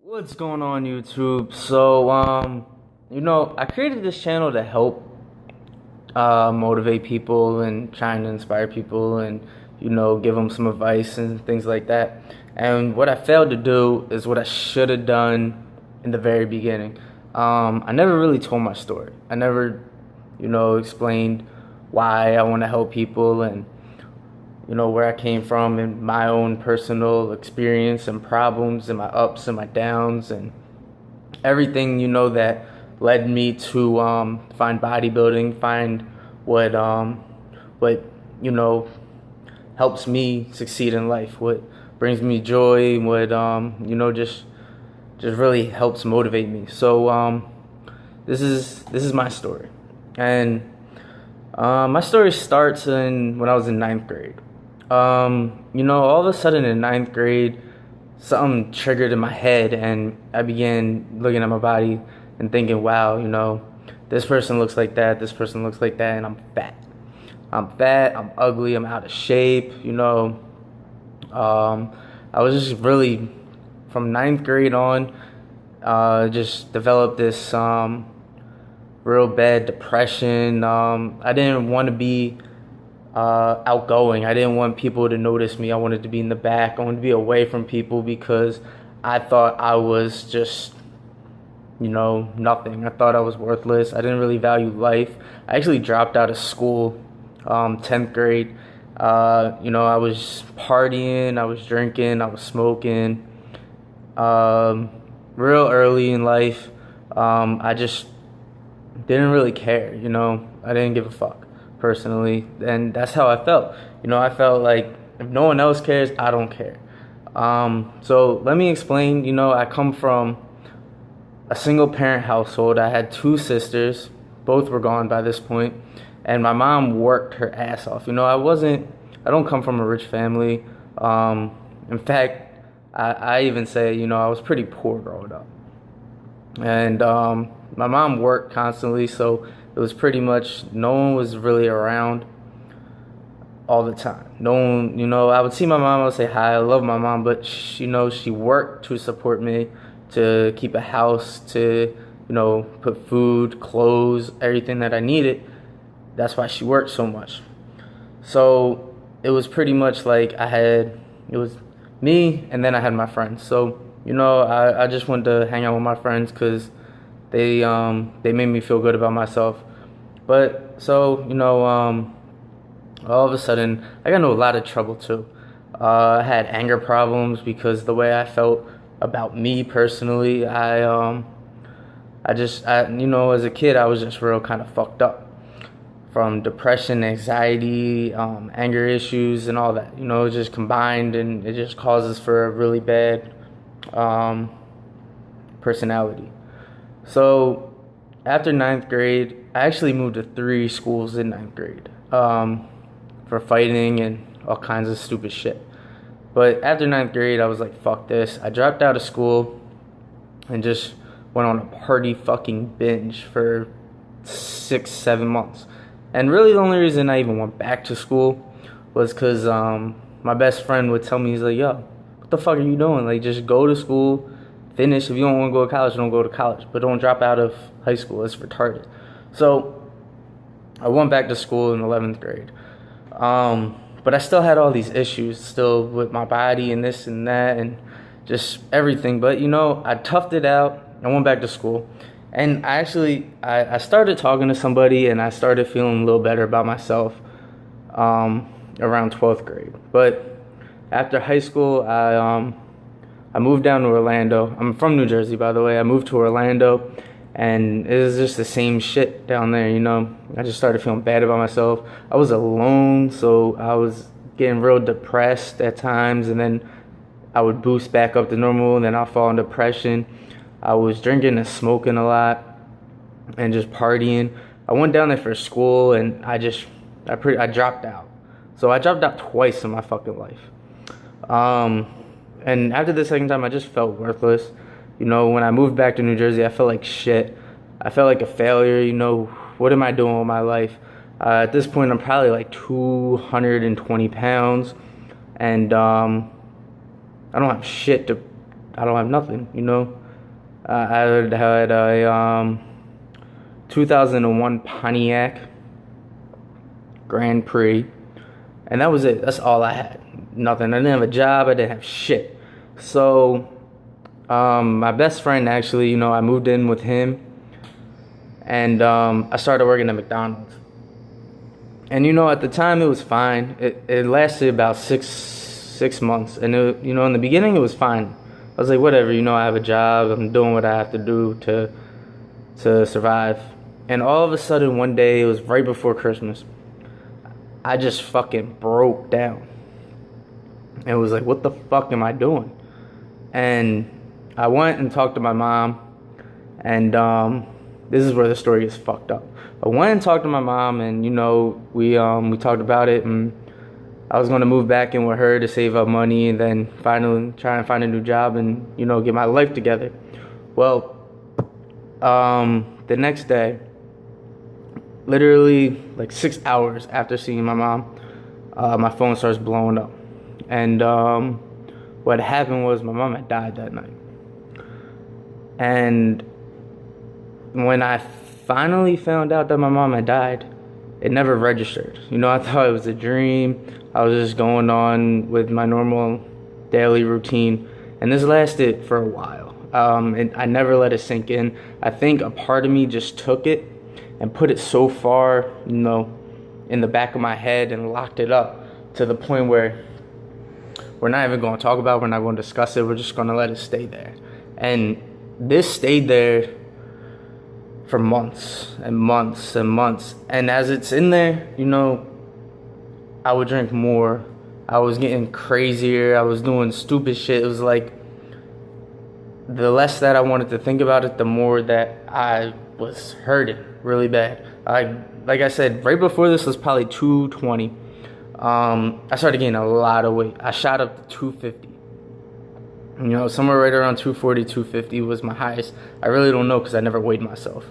What's going on, YouTube? I created this channel to help motivate people and trying to inspire people and, give them some advice and things like that. And what I failed to do is what I should have done in the very beginning. I never really told my story. I never, explained why I want to help people and, where I came from and my own personal experience and problems and my ups and my downs and everything, that led me to find bodybuilding, find what helps me succeed in life, what brings me joy, what just really helps motivate me. So this is my story, and my story starts when I was in ninth grade. All of a sudden in ninth grade, something triggered in my head, and I began looking at my body and thinking, wow, this person looks like that, this person looks like that, and I'm fat. I'm ugly, I'm out of shape, I was just really, from ninth grade on, just developed this real bad depression. I didn't want to be outgoing. I didn't want people to notice me. I wanted to be in the back. I wanted to be away from people because I thought I was just, nothing. I thought I was worthless. I didn't really value life. I actually dropped out of school, 10th grade. I was partying, I was drinking, I was smoking. Real early in life, I just didn't really care, I didn't give a fuck, personally, and that's how I felt. I felt like if no one else cares, I don't care. So let me explain. I come from a single parent household. I had two sisters, both were gone by this point, and my mom worked her ass off. I don't come from a rich family. In fact, I even say, I was pretty poor growing up. And my mom worked constantly, so it was pretty much no one was really around all the time. No one, I would see my mom, I would say hi, I love my mom, but she worked to support me, to keep a house, to, put food, clothes, everything that I needed. That's why she worked so much. So it was pretty much like it was me, and then I had my friends. So, I just wanted to hang out with my friends because they made me feel good about myself. But so, all of a sudden, I got into a lot of trouble too. I had anger problems because the way I felt about me personally, as a kid, I was just real kind of fucked up from depression, anxiety, anger issues, and all that. It just combined, and it just causes for a really bad personality. So after ninth grade, I actually moved to 3 schools in ninth grade for fighting and all kinds of stupid shit. But after ninth grade, I was like, fuck this. I dropped out of school and just went on a party fucking binge for 6-7 months. And really the only reason I even went back to school was because my best friend would tell me, he's like, yo, what the fuck are you doing? Like, just go to school, finish. If you don't want to go to college, don't go to college. But don't drop out of high school. It's retarded. So I went back to school in 11th grade. But I still had all these issues still with my body and this and that and just everything. But, I toughed it out. I went back to school. And I started talking to somebody, and I started feeling a little better about myself around 12th grade. But after high school, I moved down to Orlando. I'm from New Jersey, by the way. I moved to Orlando, and it was just the same shit down there, I just started feeling bad about myself. I was alone, so I was getting real depressed at times, and then I would boost back up to normal, and then I'll fall in depression. I was drinking and smoking a lot and just partying. I went down there for school, and I dropped out. So I dropped out twice in my fucking life. And after the second time, I just felt worthless. When I moved back to New Jersey, I felt like shit. I felt like a failure. What am I doing with my life? At this point, I'm probably like 220 pounds, and I don't have shit to I don't have nothing, you know. I had a 2001 Pontiac Grand Prix, and that was it. That's all I had. Nothing. I didn't have a job. I didn't have shit. So, my best friend actually, you know, I moved in with him, and I started working at McDonald's. And you know, at the time it was fine. It lasted about six months, and you know, in the beginning it was fine. I was like, whatever, you know, I have a job. I'm doing what I have to do to survive. And all of a sudden, one day, it was right before Christmas, I just fucking broke down. And it was like, what the fuck am I doing? And I went and talked to my mom, and this is where the story gets fucked up. I went and talked to my mom, and you know, we talked about it, and I was gonna move back in with her to save up money, and then finally try and find a new job, and you know, get my life together. Well, the next day, literally like 6 hours after seeing my mom, my phone starts blowing up, and what happened was my mom had died that night. And when I finally found out that my mom had died, it never registered. You know, I thought it was a dream. I was just going on with my normal daily routine, and this lasted for a while. And I never let it sink in. I think a part of me just took it and put it so far, you know, in the back of my head and locked it up to the point where we're not even going to talk about it, we're not going to discuss it, we're just going to let it stay there. And this stayed there for months and months and months. And as it's in there, you know, I would drink more. I was getting crazier. I was doing stupid shit. It was like, the less that I wanted to think about it, the more that I was hurting really bad. Like I said, right before this was probably 220. I started gaining a lot of weight. I shot up to 250. You know, somewhere right around 240, 250 was my highest. I really don't know because I never weighed myself.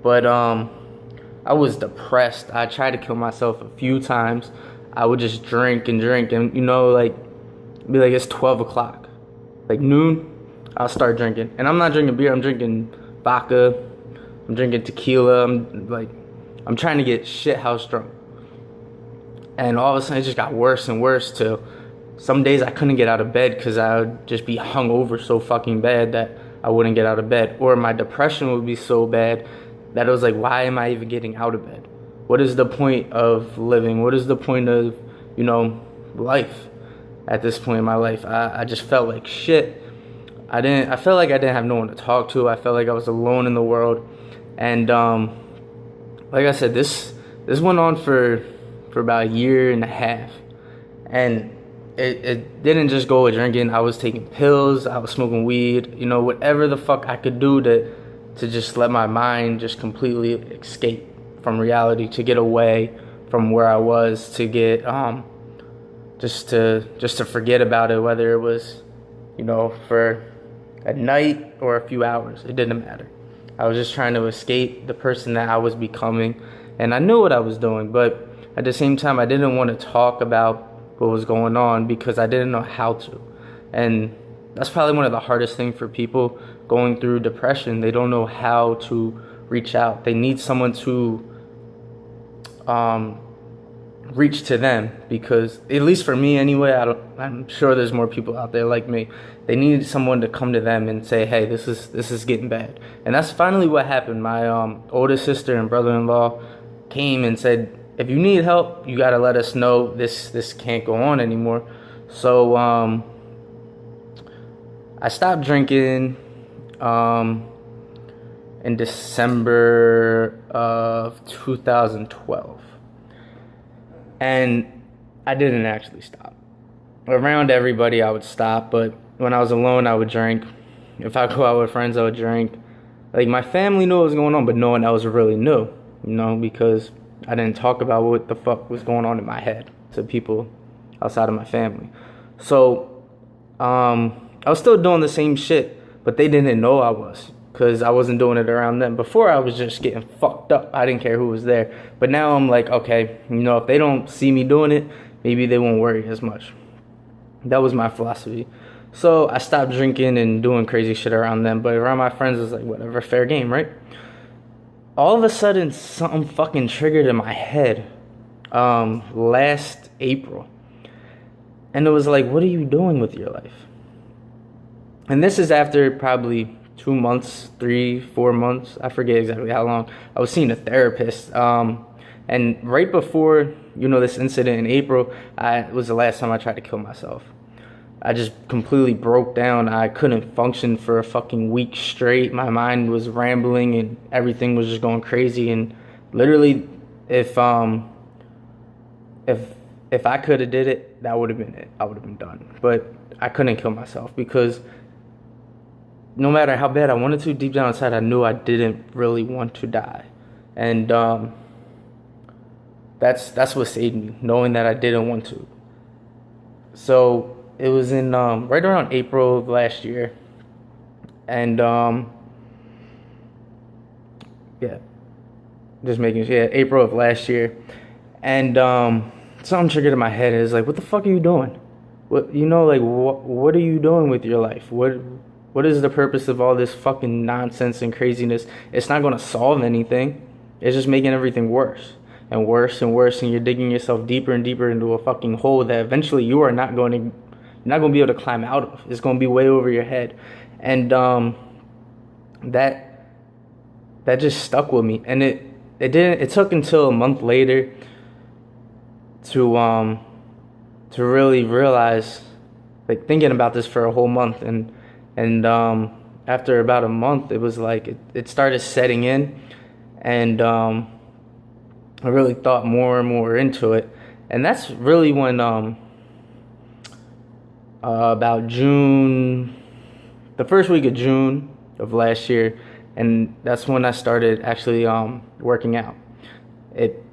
But I was depressed. I tried to kill myself a few times. I would just drink, and you know, like, be like, it's 12 o'clock. Like noon, I'll start drinking. And I'm not drinking beer, I'm drinking vodka. I'm drinking tequila. I'm trying to get shit house drunk. And all of a sudden, it just got worse and worse till some days I couldn't get out of bed because I would just be hungover so fucking bad that I wouldn't get out of bed. Or my depression would be so bad that it was like, why am I even getting out of bed? What is the point of living? What is the point of, you know, life at this point in my life? I just felt like shit. I felt like I didn't have no one to talk to. I felt like I was alone in the world. And like I said, this went on for about a year and a half. And it didn't just go with drinking. I was taking pills, I was smoking weed, you know, whatever the fuck I could do to just let my mind just completely escape from reality, to get away from where I was, to get just to forget about it, whether it was, you know, for a night or a few hours. It didn't matter. I was just trying to escape the person that I was becoming, and I knew what I was doing, but at the same time I didn't want to talk about what was going on because I didn't know how to. And that's probably one of the hardest things for people going through depression. They don't know how to reach out. They need someone to reach to them, because at least for me anyway, I'm sure there's more people out there like me. They need someone to come to them and say, hey, this is getting bad. And that's finally what happened. My oldest sister and brother-in-law came and said, if you need help, you got to let us know. This can't go on anymore. So I stopped drinking in December of 2012. And I didn't actually stop. Around everybody, I would stop, but when I was alone, I would drink. If I go out with friends, I would drink. Like, my family knew what was going on, but no one else really knew, you know, because I didn't talk about what the fuck was going on in my head to people outside of my family. So, I was still doing the same shit, but they didn't know I was, because I wasn't doing it around them. Before, I was just getting fucked up. I didn't care who was there. But now I'm like, okay, you know, if they don't see me doing it, maybe they won't worry as much. That was my philosophy. So I stopped drinking and doing crazy shit around them, but around my friends it was like, whatever, fair game, right? All of a sudden, something fucking triggered in my head last April. And it was like, what are you doing with your life? And this is after probably 2 months, 3, 4 months, I forget exactly how long, I was seeing a therapist. And right before, this incident in April, it was the last time I tried to kill myself. I just completely broke down. I couldn't function for a fucking week straight. My mind was rambling and everything was just going crazy. And literally, if I could have did it, that would have been it. I would have been done. But I couldn't kill myself because no matter how bad I wanted to, deep down inside, I knew I didn't really want to die. And that's what saved me, knowing that I didn't want to. So it was in right around April of last year, and April of last year, and something triggered in my head. It's like, what the fuck are you doing? What what are you doing with your life? What is the purpose of all this fucking nonsense and craziness? It's not gonna solve anything. It's just making everything worse and worse and worse, and you're digging yourself deeper and deeper into a fucking hole that eventually you're not going to be able to climb out of. It's going to be way over your head. And that just stuck with me. And it took until a month later to really realize, like, thinking about this for a whole month, and after about a month, it was like it started setting in, and I really thought more and more into it. And that's really when about June, the first week of June of last year, and that's when I started actually working out. It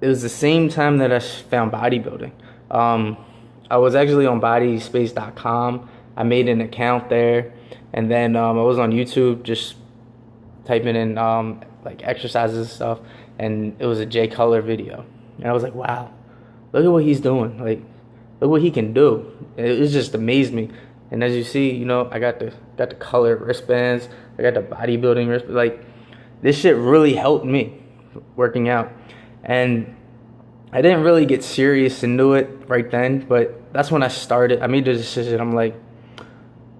was the same time that I found bodybuilding. I was actually on bodyspace.com. I made an account there, and then I was on YouTube just typing in like exercises and stuff, and it was a Jay Cutler video, and I was like, wow, look at what he's doing. Like, look what he can do. It just amazed me. And as you see, I got the colored wristbands. I got the bodybuilding wristbands. Like, this shit really helped me working out. And I didn't really get serious into it right then, but that's when I started. I made the decision. I'm like,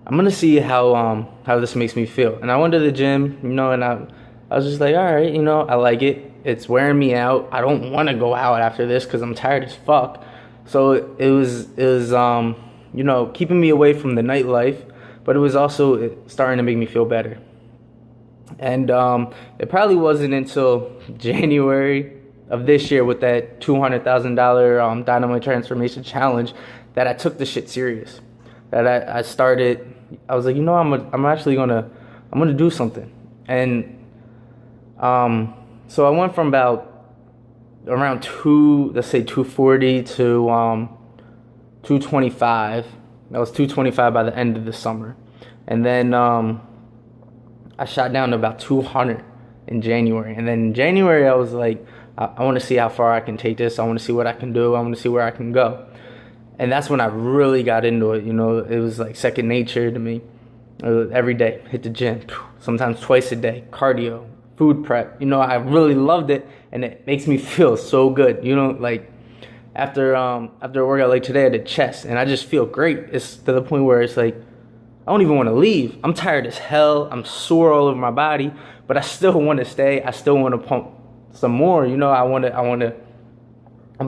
I'm gonna see how this makes me feel. And I went to the gym, and I was just like, all right, I like it. It's wearing me out. I don't want to go out after this because I'm tired as fuck. So it was keeping me away from the nightlife, but it was also starting to make me feel better. And it probably wasn't until January of this year with that $200,000 Dynamite Transformation Challenge that I took the shit serious. That I started. I was like, I'm actually gonna do something. And so I went from about around 240 to 225. That was 225 by the end of the summer. And then I shot down to about 200 in January. And then in January I was like, I want to see how far I can take this. I want to see what I can do. I want to see where I can go. And that's when I really got into it. It was like second nature to me. Every day, hit the gym, sometimes twice a day, cardio, food prep. I really loved it, and it makes me feel so good. Like after a workout like today, I did chest, and I just feel great. It's to the point where it's like I don't even want to leave. I'm tired as hell. I'm sore all over my body, but I still want to stay. I still want to pump some more. I'm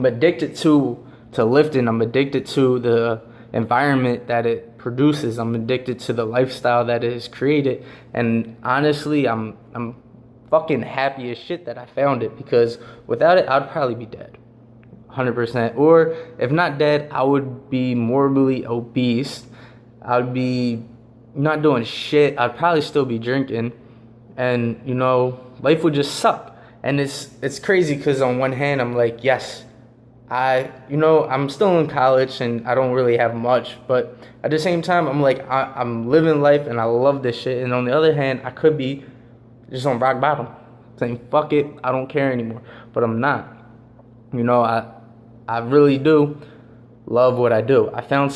addicted to lifting. I'm addicted to the environment that it produces. I'm addicted to the lifestyle that it has created. And honestly, I'm fucking happy as shit that I found it, because without it, I'd probably be dead. 100%. Or if not dead, I would be morbidly obese. I'd be not doing shit. I'd probably still be drinking. And, life would just suck. And it's crazy because on one hand, I'm like, yes, I'm still in college and I don't really have much, but at the same time, I'm like, I'm living life and I love this shit. And on the other hand, I could be just on rock bottom, saying, fuck it, I don't care anymore. But I'm not. I really do love what I do. I found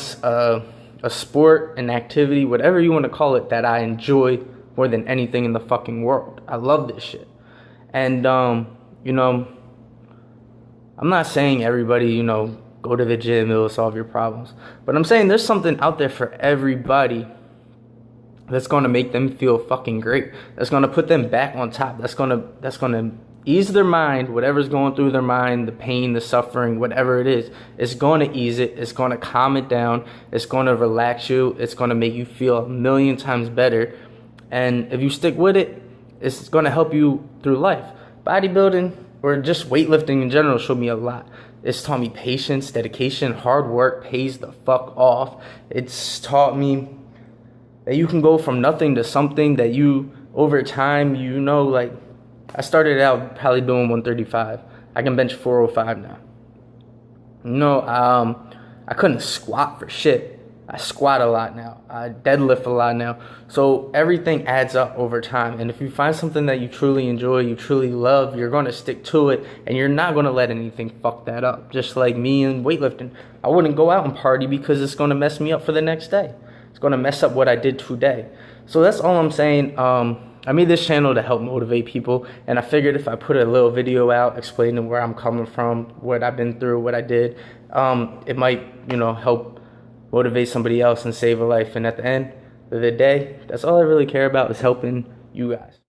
a sport, an activity, whatever you want to call it, that I enjoy more than anything in the fucking world. I love this shit. And, you know, I'm not saying everybody, you know, go to the gym, it'll solve your problems. But I'm saying there's something out there for everybody that's going to make them feel fucking great. That's going to put them back on top. That's going to ease their mind, whatever's going through their mind, the pain, the suffering, whatever it is. It's going to ease it. It's going to calm it down. It's going to relax you. It's going to make you feel a million times better. And if you stick with it, it's going to help you through life. Bodybuilding or just weightlifting in general showed me a lot. It's taught me patience, dedication, hard work pays the fuck off. It's taught me that you can go from nothing to something, that you, over time, you know, like, I started out probably doing 135. I can bench 405 now. You know, I couldn't squat for shit. I squat a lot now. I deadlift a lot now. So everything adds up over time. And if you find something that you truly enjoy, you truly love, you're going to stick to it. And you're not going to let anything fuck that up. Just like me and weightlifting. I wouldn't go out and party because it's going to mess me up for the next day. It's going to mess up what I did today. So that's all I'm saying. I made this channel to help motivate people. And I figured if I put a little video out explaining where I'm coming from, what I've been through, what I did, it might, you know, help motivate somebody else and save a life. And at the end of the day, that's all I really care about, is helping you guys.